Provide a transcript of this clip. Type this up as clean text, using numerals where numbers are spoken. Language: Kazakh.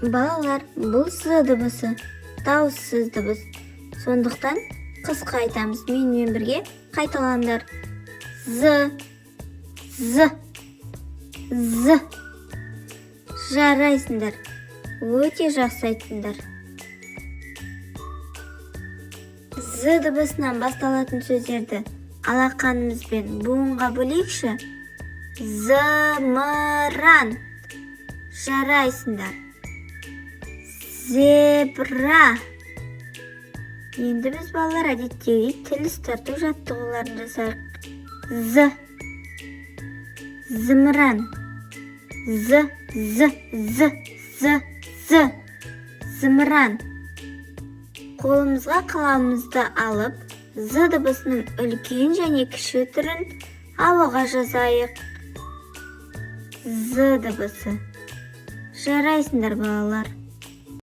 Балалар, бұл з дыбысы дауыссыз дыбыс. Сондықтан қысқа айтамыз. Менімен бірге қайталаңдар. З, з, з. Жарайсыңдар. Өте жақсы айттыңдар. З дыбысынан басталатын сөздерді алақанымызбен буынға бөлейікші. Зымыран. Жарайсыңдар. Зебра. Енді біз балалар әдеттегідей тіл тарту жаттығуларын жасайық. З. Зымыран. З, з, з, з, з. Зымыран. Қолымызға қаламымызды алып, з дыбысының үлкен және кіші түрін ауаға жазайық. З дыбысы. Жарайсыңдар балалар.